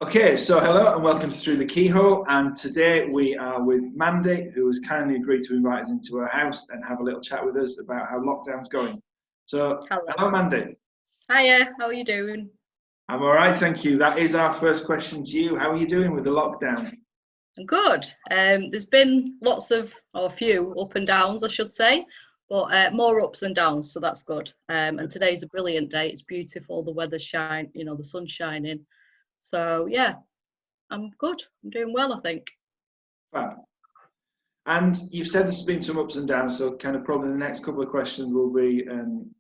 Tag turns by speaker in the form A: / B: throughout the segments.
A: Okay, so hello and welcome to Through the Keyhole. And today we are with Mandy, who has kindly agreed to invite us into her house and have a little chat with us about how lockdown's going. So,
B: Hello.
A: hello, Mandy.
B: Hiya, how are you doing?
A: I'm all right, thank you. That is our first question to you. How are you doing with the lockdown?
B: I'm good. There's been a few up and downs, I should say, but more ups and downs, so that's good. And today's a brilliant day. It's beautiful. The weather's the sun's shining. So yeah, I'm good. I'm doing well, I think.
A: Fab. And you've said there's been some ups and downs, so kind of probably the next couple of questions will be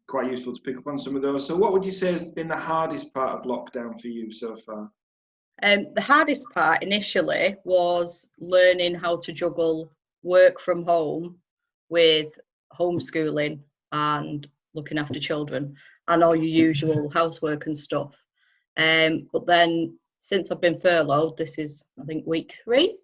A: quite useful to pick up on some of those. So what would you say has been the hardest part of lockdown for you so far?
B: The hardest part initially was learning how to juggle work from home with homeschooling and looking after children and all your usual housework and stuff. But then since I've been furloughed, this is, I think, week 3.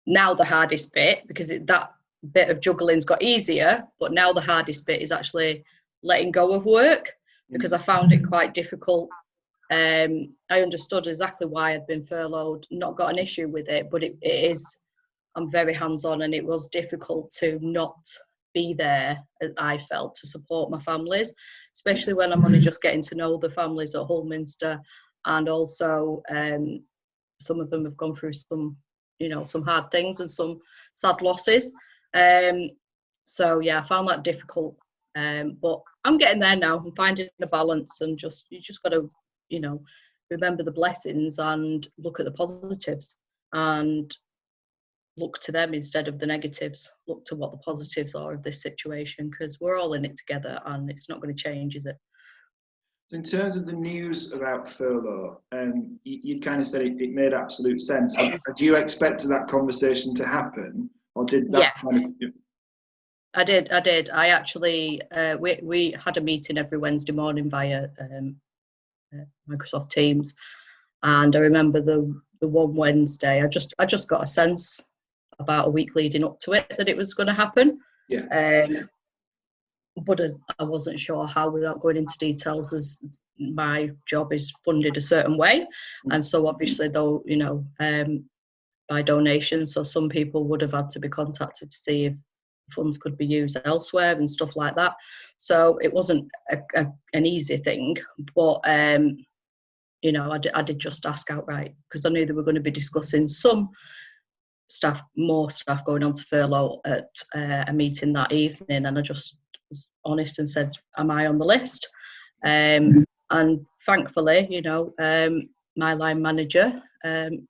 B: Now the hardest bit, because that bit of juggling's got easier, but now the hardest bit is actually letting go of work, because I found it quite difficult. I understood exactly why I'd been furloughed, not got an issue with it, but it is, I'm very hands-on, and it was difficult to not be there, as I felt, to support my families, especially when I'm only just getting to know the families at Hullminster, and also some of them have gone through some hard things and some sad losses. So yeah, I found that difficult, but I'm getting there now. I'm finding a balance, and you just got to remember the blessings and look at the positives and look to them instead of the negatives. Look to what the positives are of this situation, because we're all in it together and it's not going to change, is it?
A: In terms of the news about furlough, you kind of said it made absolute sense. Do you expect that conversation to happen, or did that
B: Yes. I did. I actually, we had a meeting every Wednesday morning via Microsoft Teams, and I remember the one Wednesday, I just got a sense about a week leading up to it that it was going to happen.
A: Yeah.
B: But I wasn't sure how, without going into details, as my job is funded a certain way, and so obviously, though, by donation, so some people would have had to be contacted to see if funds could be used elsewhere and stuff like that. So it wasn't an easy thing, but I did just ask outright, because I knew they were going to be discussing more staff going on to furlough at a meeting that evening, and I just was honest and said, am I on the list? And thankfully, my line manager, don't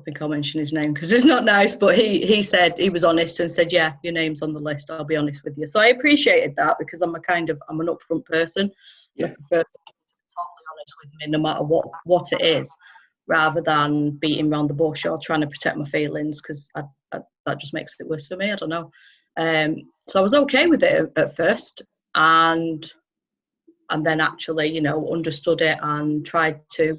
B: think I'll mention his name because it's not nice, but he said, he was honest and said, yeah, your name's on the list, I'll be honest with you. So I appreciated that, because I'm an upfront person.
A: Yeah.
B: I prefer someone to be totally honest with me, no matter what it is, rather than beating around the bush or trying to protect my feelings, because that just makes it worse for me. I don't know. So I was okay with it at first, and then actually, understood it and tried to,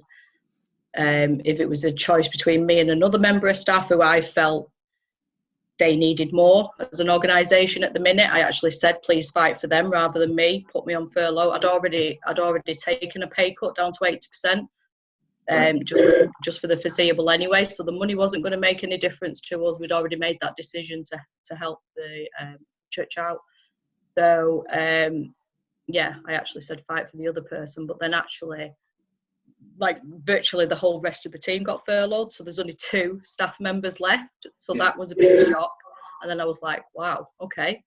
B: if it was a choice between me and another member of staff who I felt they needed more as an organisation at the minute, I actually said, please fight for them rather than me, put me on furlough. I'd already taken a pay cut down to 80%, just for the foreseeable anyway, so the money wasn't going to make any difference to us. We'd already made that decision to help the church out. So yeah, I actually said fight for the other person, but then actually, like, virtually the whole rest of the team got furloughed, so there's only 2 staff members left, so that was a big shock. And then I was like, wow, okay.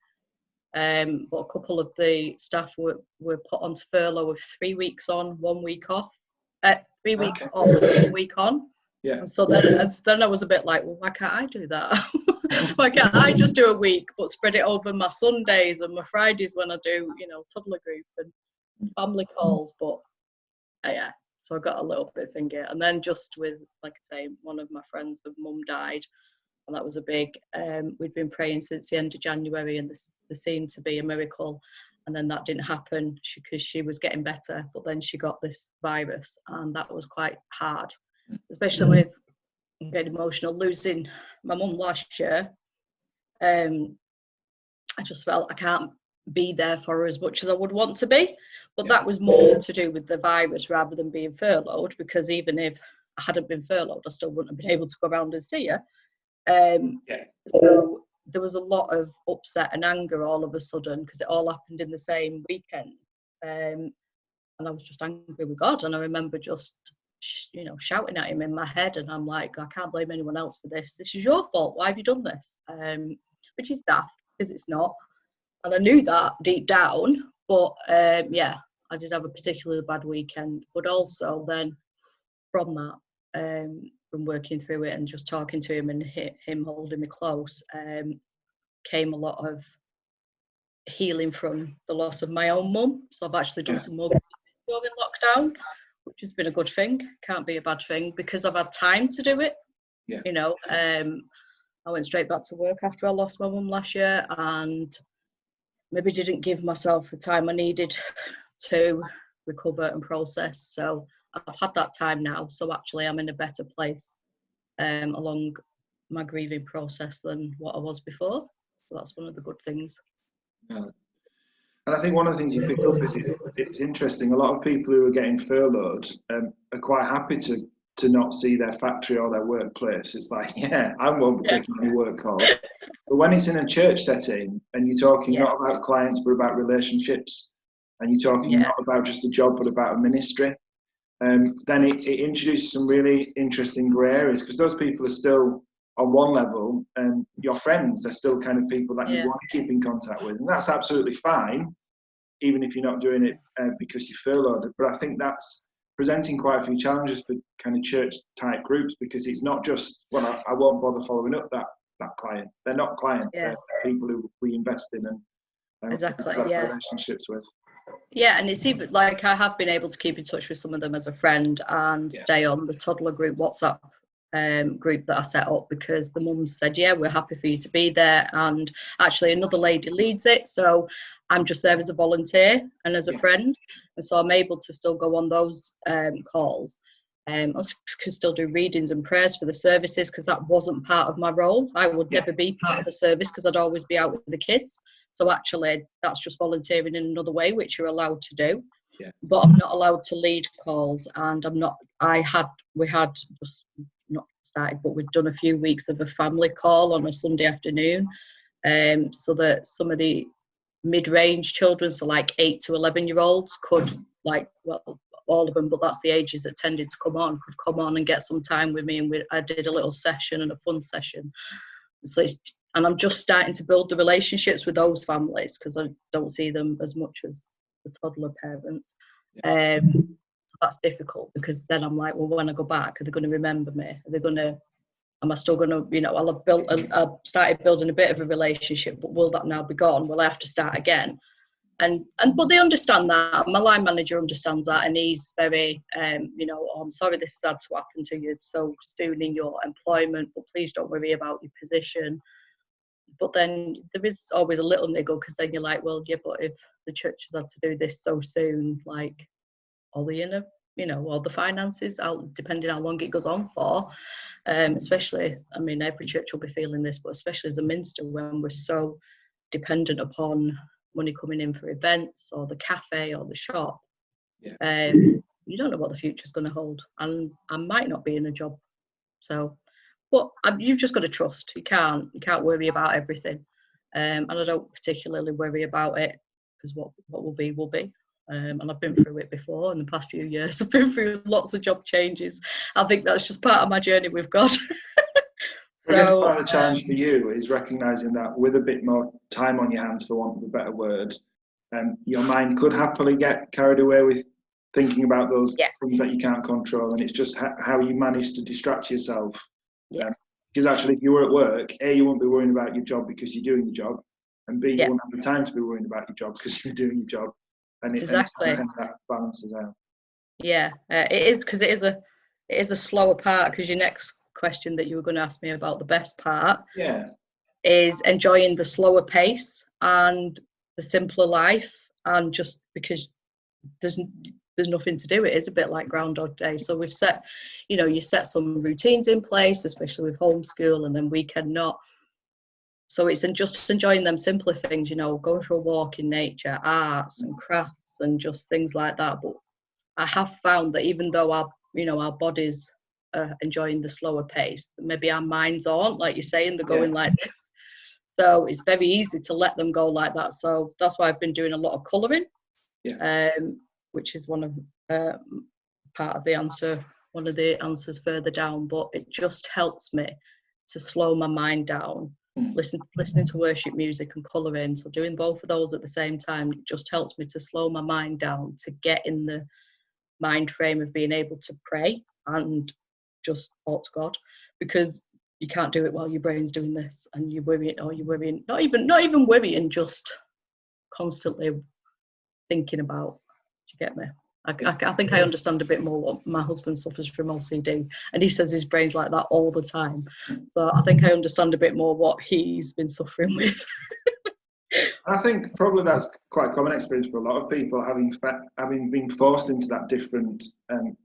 B: But a couple of the staff were put onto furlough with 3 weeks on, 1 week off, 3 weeks off, 1 week on.
A: Yeah.
B: And so then I was a bit like, well, why can't I do that? Why can't I just do a week but spread it over my Sundays and my Fridays when I do, toddler group and family calls? But yeah, so I got a little bit thingy. And then just with, like I say, one of my friends, her mum died, and that was a big, we'd been praying since the end of January, and there seemed to be a miracle, and then that didn't happen because she was getting better, but then she got this virus, and that was quite hard, especially with getting emotional, losing my mum last year. I just felt I can't be there for her as much as I would want to be. But
A: Yeah.
B: that was more to do with the virus rather than being furloughed, because even if I hadn't been furloughed, I still wouldn't have been able to go around and see her.
A: Yeah.
B: So there was a lot of upset and anger all of a sudden, because it all happened in the same weekend. And I was just angry with God. And I remember just, shouting at him in my head. And I'm like, I can't blame anyone else for this. This is your fault. Why have you done this? Which is daft, because it's not. And I knew that deep down. But yeah, I did have a particularly bad weekend. But also then from that, from working through it and just talking to him and him holding me close, came a lot of healing from the loss of my own mum. So I've actually done some more during lockdown, which has been a good thing. Can't be a bad thing, because I've had time to do it. I went straight back to work after I lost my mum last year, and maybe didn't give myself the time I needed to recover and process. So I've had that time now. So actually I'm in a better place along my grieving process than what I was before. So that's one of the good things.
A: Yeah. And I think one of the things you pick up is it's interesting. A lot of people who are getting furloughed are quite happy to not see their factory or their workplace. It's like, yeah, I won't be taking any work calls. But when it's in a church setting and you're talking not about clients but about relationships, and you're talking not about just a job but about a ministry, then it introduces some really interesting grey areas, because those people are still on one level, and your friends, they're still kind of people that you want to keep in contact with, and that's absolutely fine, even if you're not doing it because you're furloughed. But I think that's presenting quite a few challenges for kind of church type groups, because it's not just, well, I won't bother following up that client. They're not clients, they're people who we invest in and
B: exactly
A: have relationships with.
B: Yeah, and it's even like I have been able to keep in touch with some of them as a friend and stay on the toddler group WhatsApp group that I set up, because the mums said, yeah, we're happy for you to be there, and actually another lady leads it, so I'm just there as a volunteer and as a friend, and so I'm able to still go on those calls. I can still do readings and prayers for the services, because that wasn't part of my role. I would never be part of the service, because I'd always be out with the kids. So actually that's just volunteering in another way, which you're allowed to do. But I'm not allowed to lead calls, and we had just not started, but we'd done a few weeks of a family call on a Sunday afternoon, so that some of the mid-range children, so like 8 to 11-year-olds, could, like, well, all of them, but that's the ages that tended to come on and get some time with me, and I did a little session and a fun session. So and I'm just starting to build the relationships with those families, because I don't see them as much as the toddler parents. That's difficult, because then I'm like, well, when I go back, are they going to remember me? Am I still going to, I've started building a bit of a relationship, but will that now be gone? Will I have to start again? But they understand that. My line manager understands that, and he's very, oh, I'm sorry this has had to happen to you so soon in your employment, but please don't worry about your position. But then there is always a little niggle, because then you're like, well, yeah, but if the church has had to do this so soon, like, all the finances, depending how long it goes on for, especially, I mean, every church will be feeling this, but especially as a minister, when we're so dependent upon money coming in for events or the cafe or the shop, you don't know what the future's going to hold, and I might not be in a job. So, but you've just got to trust. You can't worry about everything, and I don't particularly worry about it, because what will be will be. And I've been through it before in the past few years. I've been through lots of job changes. I think that's just part of my journey with God.
A: So, I guess part of the challenge for you is recognising that with a bit more time on your hands, for want of a better word, your mind could happily get carried away with thinking about those things that you can't control, and it's just how you manage to distract yourself. Because actually, if you were at work, A, you won't be worrying about your job because you're doing your job, and B, you won't have the time to be worrying about your job because you're doing your job. And
B: exactly.
A: And that balances out.
B: Yeah, it is, because it is a slower part, because your next question that you were going to ask me about the best part is enjoying the slower pace and the simpler life, and just because there's nothing to do, it is a bit like Groundhog Day. So we've set, you set some routines in place, especially with homeschool, and then we cannot So it's just enjoying them simpler things, you know, going for a walk in nature, arts and crafts and just things like that. But I have found that even though our bodies are enjoying the slower pace, maybe our minds aren't, like you're saying, they're going like this. So it's very easy to let them go like that. So that's why I've been doing a lot of colouring, which is one of part of the answer, one of the answers further down. But it just helps me to slow my mind down. Listening to worship music and colouring, so doing both of those at the same time, it just helps me to slow my mind down, to get in the mind frame of being able to pray and just talk to God, because you can't do it while your brain's doing this and you're worrying, not even worrying, just constantly thinking about. Do you get me? I think I understand a bit more what my husband suffers from OCD, and he says his brain's like that all the time. So I think I understand a bit more what he's been suffering with.
A: I think probably that's quite a common experience for a lot of people, having been forced into that different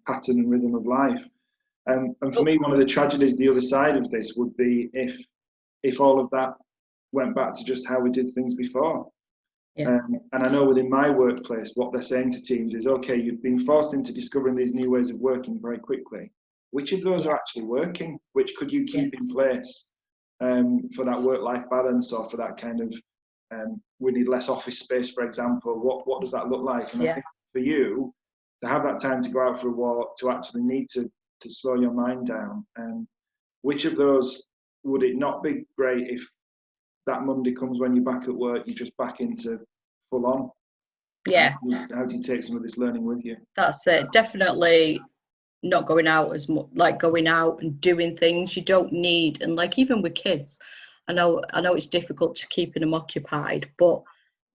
A: pattern and rhythm of life. And for me, one of the tragedies, the other side of this, would be if all of that went back to just how we did things before.
B: Yeah.
A: And I know within my workplace, what they're saying to teams is, okay, you've been forced into discovering these new ways of working very quickly. Which of those are actually working? Which could you keep in place for that work-life balance, or for that kind of, we need less office space, for example? What does that look like? And I think for you, to have that time to go out for a walk, to actually need to slow your mind down, which of those would it not be great if that Monday comes when you're back at work, you're just back into full on?
B: Yeah.
A: How do you take some of this learning with you?
B: That's it. Definitely not going out as much, like going out and doing things you don't need. And like even with kids, I know it's difficult to keeping them occupied, but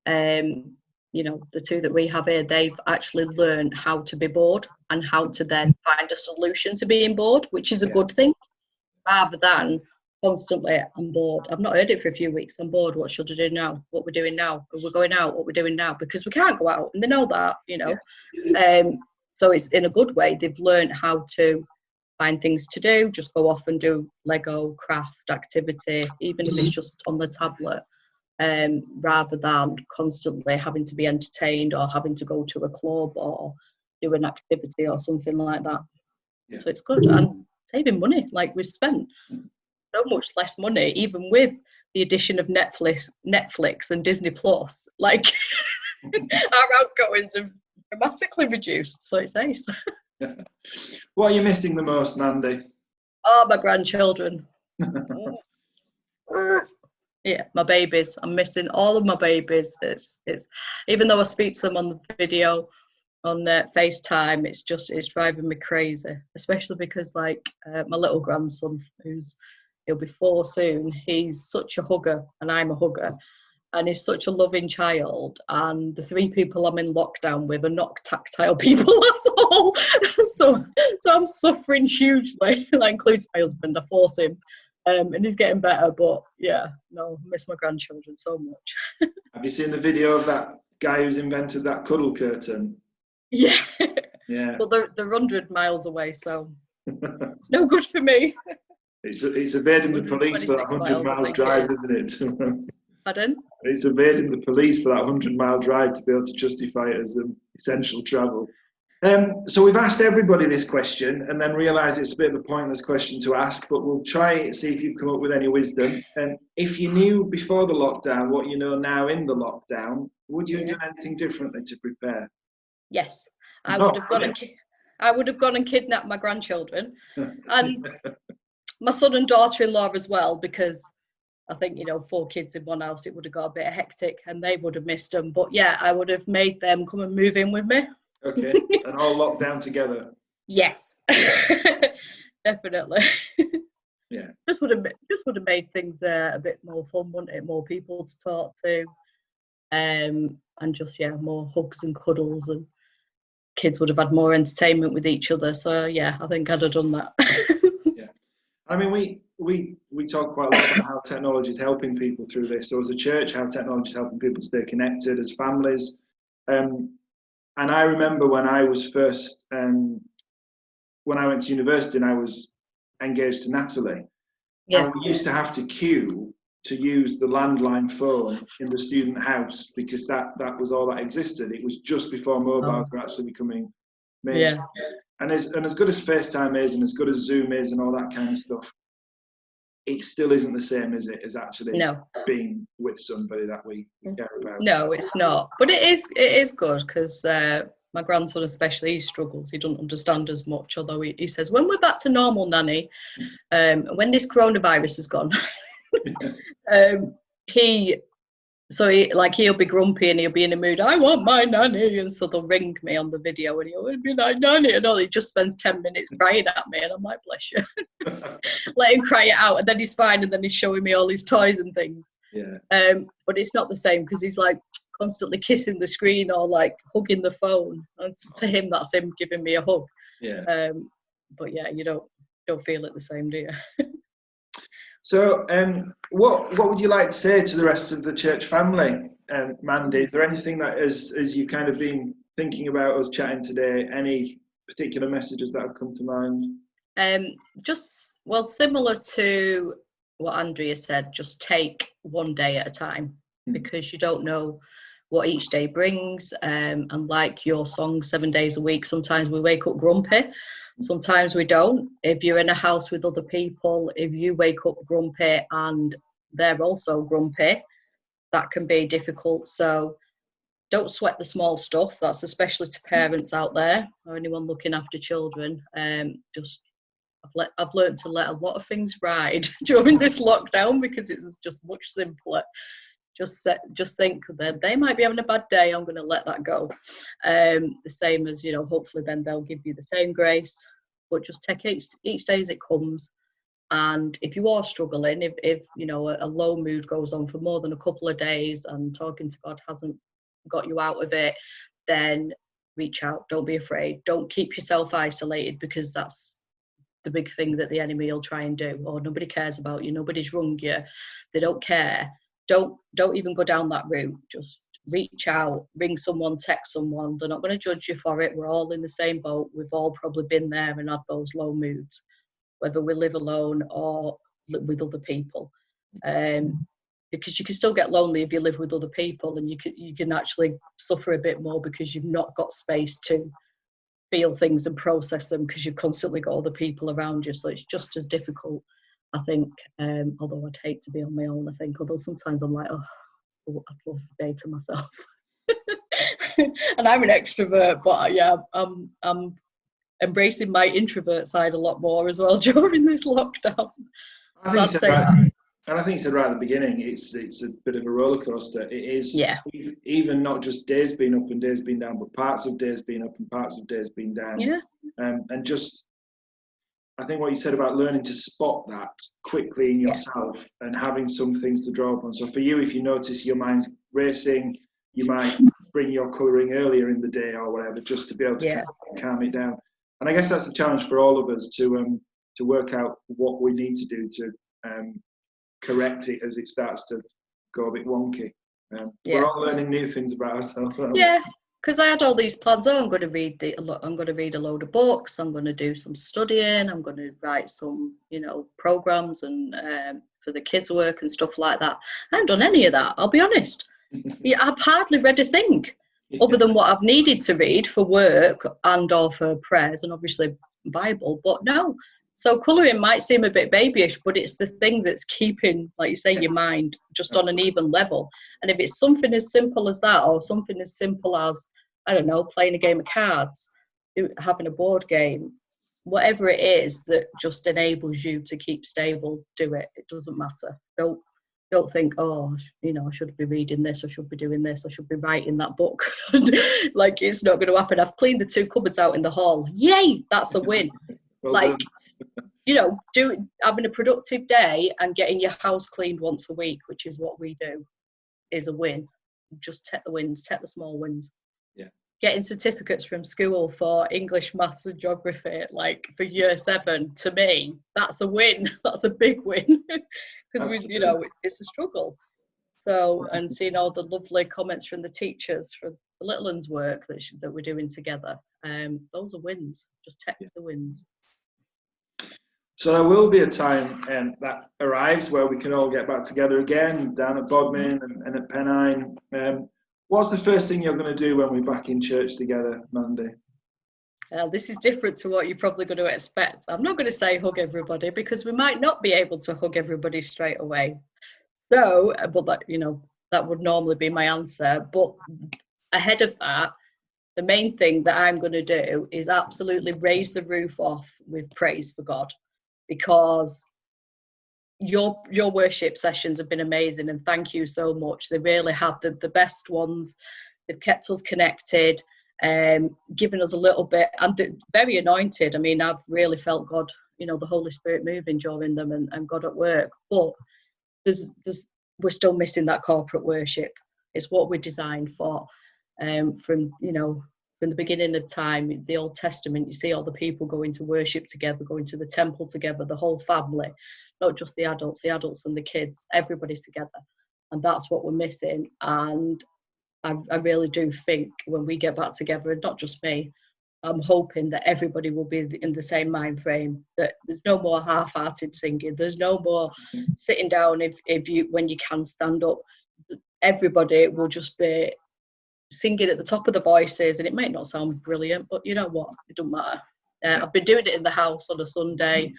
B: you know, the two that we have here, they've actually learned how to be bored and how to then find a solution to being bored, which is a good thing, rather than constantly, I'm bored. I've not heard it for a few weeks. I'm bored. What should I do now? What we're doing now? We're going out. What we're doing now? Because we can't go out, and they know that, you know. So it's in a good way. They've learned how to find things to do. Just go off and do Lego, craft, activity, even if it's just on the tablet, rather than constantly having to be entertained or having to go to a club or do an activity or something like that. So it's good, and saving money. Like, we've spent so much less money, even with the addition of Netflix and Disney Plus. Like, our outgoings have dramatically reduced, so it's nice.
A: What are you missing the most, Mandy?
B: Oh, my grandchildren. Yeah, my babies. I'm missing all of my babies. It's even though I speak to them on the video, on FaceTime, it's driving me crazy, especially because like my little grandson, he'll be 4 soon. He's such a hugger, and I'm a hugger, and he's such a loving child. And the 3 people I'm in lockdown with are not tactile people at all. so I'm suffering hugely. That includes my husband. I force him, and he's getting better. But yeah, no, I miss my grandchildren so much.
A: Have you seen the video of that guy who's invented that cuddle curtain?
B: Yeah.
A: Yeah.
B: But they're 100 miles away, so it's no good for me.
A: It's evading the police for that 100 miles drive, isn't it?
B: Pardon?
A: It's evading the police for that 100-mile drive to be able to justify it as an essential travel. So we've asked everybody this question, and then realised it's a bit of a pointless question to ask, but we'll try see if you come up with any wisdom. And if you knew before the lockdown what you know now in the lockdown, would you have done anything differently to prepare?
B: Yes, I would have gone and kidnapped my grandchildren and my son and daughter-in-law as well, because I think, 4 kids in one house, it would have got a bit hectic and they would have missed them. But yeah, I would have made them come and move in with me.
A: Okay, and all locked down together.
B: Yes, definitely.
A: Yeah,
B: this would have made things a bit more fun, wouldn't it? More people to talk to, and just more hugs and cuddles, and kids would have had more entertainment with each other. So yeah, I think I'd have done that.
A: Yeah, I mean, we talk quite a lot about how technology is helping people through this. So as a church, how technology is helping people stay connected as families. And I remember when I was first, when I went to university and I was engaged to Natalie, and we used to have to queue to use the landline phone in the student house, because that was all that existed. It was just before mobiles were actually becoming mainstream. Yeah. And as good as FaceTime is, and as good as Zoom is, and all that kind of stuff, it still isn't the same, is it, as actually being with somebody that we care about.
B: No, it's not. But it is good, because my grandson especially, he struggles. He doesn't understand as much, although he says, when we're back to normal, Nanny, when this coronavirus is gone, he'll be grumpy and he'll be in a mood, I want my nanny, and so they'll ring me on the video and he'll be like, nanny, and all, he just spends 10 minutes crying at me, and I'm like, bless you. Let him cry it out, and then he's fine, and then he's showing me all his toys and things. But it's not the same, because he's like constantly kissing the screen or like hugging the phone, and to him that's him giving me a hug. But yeah, you don't feel it the same, do you?
A: So, what would you like to say to the rest of the church family, Mandy? Is there anything that, as you've kind of been thinking about us chatting today, any particular messages that have come to mind?
B: Similar to what Andrea said, just take one day at a time, because you don't know what each day brings. And like your song, 7 days a week, sometimes we wake up grumpy. Sometimes we don't. If you're in a house with other people, if you wake up grumpy and they're also grumpy, that can be difficult. So don't sweat the small stuff. That's especially to parents out there or anyone looking after children. I've learned to let a lot of things ride during this lockdown, because it's just much simpler. Just think that they might be having a bad day. I'm going to let that go. The same as, hopefully then they'll give you the same grace, but just take each day as it comes. And if you are struggling, if a low mood goes on for more than a couple of days and talking to God hasn't got you out of it, then reach out. Don't be afraid. Don't keep yourself isolated, because that's the big thing that the enemy will try and do. Or nobody cares about you. Nobody's wronged you. They don't care. Don't even go down that route. Just reach out, ring someone, text someone. They're not going to judge you for it. We're all in the same boat. We've all probably been there and had those low moods, whether we live alone or with other people. Because you can still get lonely if you live with other people, and you can actually suffer a bit more because you've not got space to feel things and process them, because you've constantly got other people around you. So it's just as difficult, I think, although I'd hate to be on my own, I think, although sometimes I'm like, I'd love a day to myself. And I'm an extrovert, but yeah, I'm embracing my introvert side a lot more as well during this lockdown.
A: I think you said right at the beginning, it's a bit of a roller coaster. It is, even not just days being up and days being down, but parts of days being up and parts of days being down. And just, I think what you said about learning to spot that quickly in yourself and having some things to draw upon. So for you, if you notice your mind's racing, you might bring your colouring earlier in the day or whatever, just to be able to calm it down. And I guess that's a challenge for all of us to work out what we need to do to correct it as it starts to go a bit wonky. We're all learning new things about ourselves.
B: Because I had all these plans. I'm going to read a load of books. I'm going to do some studying. I'm going to write some, programs and for the kids' work and stuff like that. I haven't done any of that. I'll be honest. I've hardly read a thing other than what I've needed to read for work and or for prayers and obviously Bible. But no. So colouring might seem a bit babyish, but it's the thing that's keeping, like you say, your mind just on an even level. And if it's something as simple as that, or something as simple as, I don't know, playing a game of cards, having a board game, whatever it is that just enables you to keep stable, do it. It doesn't matter. Don't think, I should be reading this, I should be doing this, I should be writing that book. Like, it's not going to happen. I've cleaned the 2 cupboards out in the hall. Yay, that's a win. Well, having a productive day and getting your house cleaned once a week, which is what we do, is a win. Just take the small wins. Getting certificates from school for English, maths and geography, like for year 7, to me, that's a win. That's a big win. Because it's a struggle. So, and seeing all the lovely comments from the teachers for the little ones' work that we're doing together, those are wins. Just take the wins.
A: So there will be a time that arrives where we can all get back together again, down at Bodmin and at Pennine. What's the first thing you're going to do when we're back in church together, Mandy?
B: This is different to what you're probably going to expect. I'm not going to say hug everybody because we might not be able to hug everybody straight away. So, but that, that would normally be my answer. But ahead of that, the main thing that I'm going to do is absolutely raise the roof off with praise for God, because your worship sessions have been amazing, and thank you so much. They really have, the best ones. They've kept us connected, given us a little bit, and they're very anointed. I mean, I've really felt God, the Holy Spirit moving during them, and God at work. But we're still missing that corporate worship. It's what we're designed for. From the beginning of time, the Old Testament, you see all the people going to worship together, going to the temple together, the whole family, not just the adults and the kids, everybody together. And that's what we're missing. And I really do think when we get back together, and not just me, I'm hoping that everybody will be in the same mind frame, that there's no more half-hearted singing, there's no more sitting down when you can stand up. Everybody will just be singing at the top of the voices, and it might not sound brilliant, but you know what, it doesn't matter. I've been doing it in the house on a Sunday.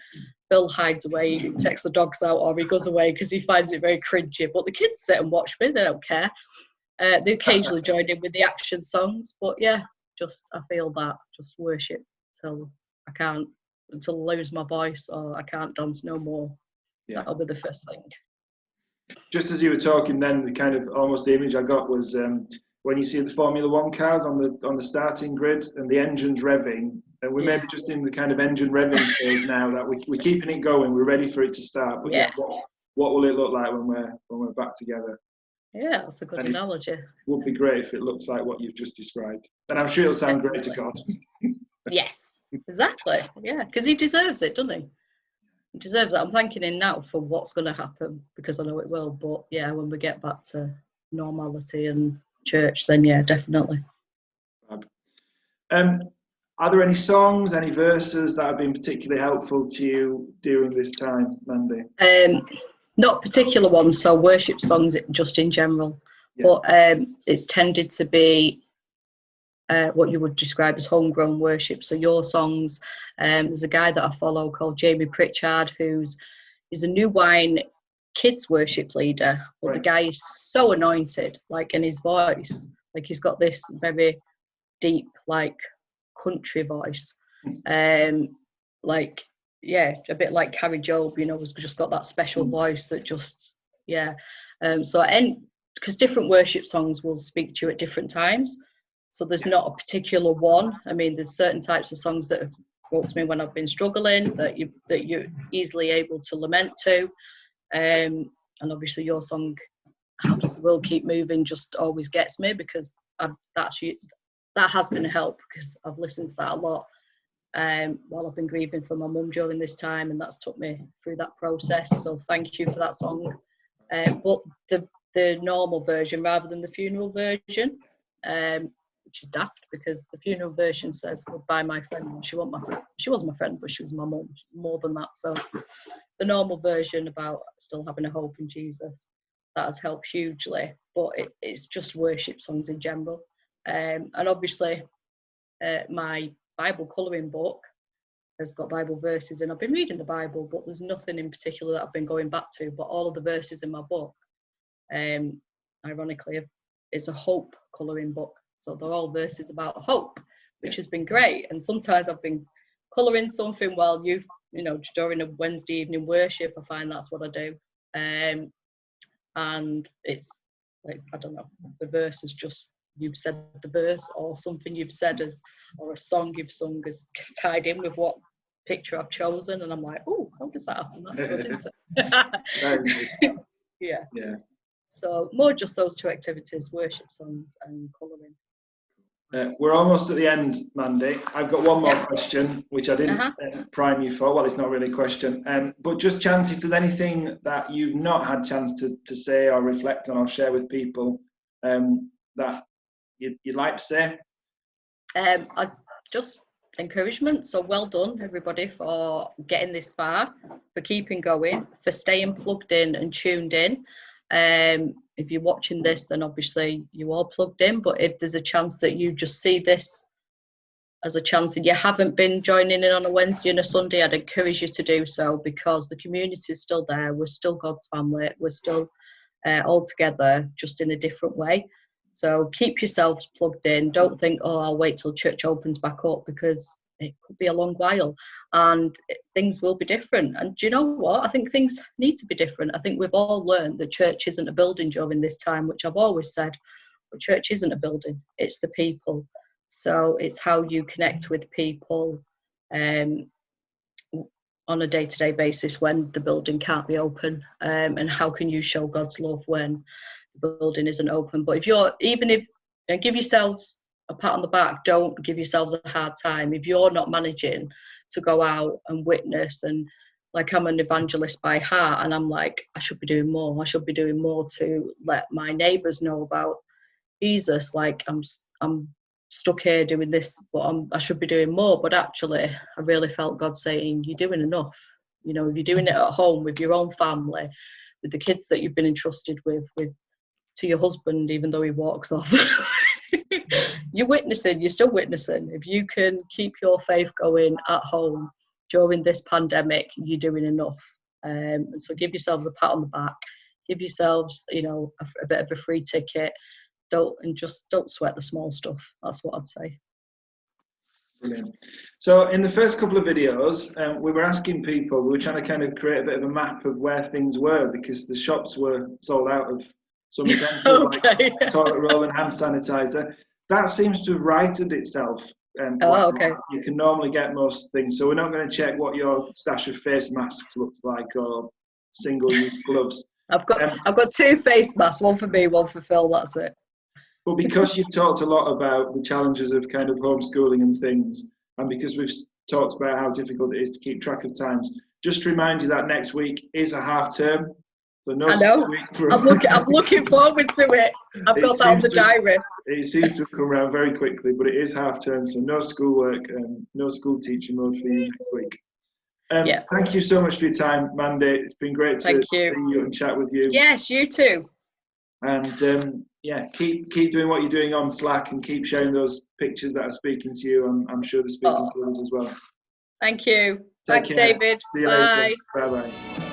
B: Bill hides away, he takes the dogs out, or he goes away because he finds it very cringy, but the kids sit and watch me, they don't care. They occasionally join in with the action songs, but yeah, I feel that just worship until I lose my voice, or I can't dance no more. That'll be the first thing.
A: Just as you were talking then, the kind of almost the image I got was when you see the Formula One cars on the starting grid and the engine's revving, and we're maybe just in the kind of engine revving phase now, that we're keeping it going, we're ready for it to start. But what will it look like when we're back together?
B: Yeah, that's a good analogy. It
A: would be great if it looks like what you've just described. And I'm sure it'll sound great to God.
B: Yes, exactly. Yeah, because he deserves it, doesn't he? He deserves it. I'm thanking him now for what's going to happen, because I know it will. But yeah, when we get back to normality and church, then yeah, definitely.
A: Are there any songs, any verses that have been particularly helpful to you during this time, Mandy?
B: Not particular ones, so worship songs just in general. But it's tended to be what you would describe as homegrown worship. So your songs, there's a guy that I follow called Jamie Pritchard, he's a New Wine kids worship leader. But the guy is so anointed, and his voice, he's got this very deep, country voice. A bit like Carrie Job, has just got that special voice that just, because different worship songs will speak to you at different times. So there's not a particular one. I mean, there's certain types of songs that have spoke to me when I've been struggling, that you're easily able to lament to. And obviously your song, How Does the World Keep Moving, just always gets me, because that has been a help, because I've listened to that a lot. While I've been grieving for my mum during this time, and that's took me through that process. So thank you for that song. But the normal version rather than the funeral version, which is daft, because the funeral version says, "Goodbye, my friend." She wasn't my friend, but she was my mum. More than that. So the normal version about still having a hope in Jesus, that has helped hugely. But it's just worship songs in general, and obviously my Bible colouring book has got Bible verses, and I've been reading the Bible, but there's nothing in particular that I've been going back to. But all of the verses in my book, ironically, it's a hope colouring book. So they're all verses about hope, which has been great. And sometimes I've been colouring something while during a Wednesday evening worship, I find that's what I do. And it's I don't know, the verse is just, you've said the verse, or something you've said or a song you've sung is tied in with what picture I've chosen, and I'm like, oh, how does that happen? That's good, isn't it? Yeah. So more just those two activities, worship songs and colouring.
A: We're almost at the end, Mandy. I've got one more question, which I didn't prime you for. Well, it's not really a question, but just chance if there's anything that you've not had chance to say or reflect on or share with people that you'd like to say.
B: I just encouragement. So well done, everybody, for getting this far, for keeping going, for staying plugged in and tuned in. If you're watching this, then obviously you are plugged in. But if there's a chance that you just see this as a chance and you haven't been joining in on a Wednesday and a Sunday, I'd encourage you to do so, because the community is still there. We're still God's family. We're still all together, just in a different way. So keep yourselves plugged in. Don't think, oh, I'll wait till church opens back up, because it could be a long while and things will be different. And do you know what? I think things need to be different. I think we've all learned that church isn't a building during this time, which I've always said, but church isn't a building, it's the people. So it's how you connect with people on a day-to-day basis when the building can't be open, and how can you show God's love when the building isn't open. But give yourselves a pat on the back, don't give yourselves a hard time if you're not managing to go out and witness. And like, I'm an evangelist by heart, and I'm like, I should be doing more to let my neighbours know about Jesus. Like, I'm stuck here doing this, but I should be doing more. But actually, I really felt God saying, you're doing enough. You know, you're doing it at home with your own family, with the kids that you've been entrusted with to your husband, even though he walks off. You're still witnessing. If you can keep your faith going at home during this pandemic, you're doing enough. So give yourselves a pat on the back, give yourselves, a bit of a free ticket. Don't sweat the small stuff. That's what I'd say.
A: Brilliant. So in the first couple of videos, we were asking people, we were trying to kind of create a bit of a map of where things were, because the shops were sold out of some essentials
B: Okay.
A: like toilet roll and hand sanitizer. That seems to have righted itself.
B: Okay.
A: You can normally get most things, so we're not going to check what your stash of face masks looks like or single-use gloves.
B: I've got 2 face masks, one for me, one for Phil. That's it.
A: But because you've talked a lot about the challenges of kind of homeschooling and things, and because we've talked about how difficult it is to keep track of times, just to remind you that next week is a half term. So no
B: I know.
A: week
B: I'm looking forward to it. I've got that on the diary.
A: It seems to have come around very quickly, but it is half term, so no schoolwork and no school teaching mode for you next week. Thank you so much for your time, Mandy. It's been great to see you and chat with you.
B: Yes, you too.
A: And keep doing what you're doing on Slack, and keep sharing those pictures that are speaking to you. I'm sure they're speaking to others as well.
B: Thank you.
A: Thanks,
B: David.
A: See you later. Bye-bye.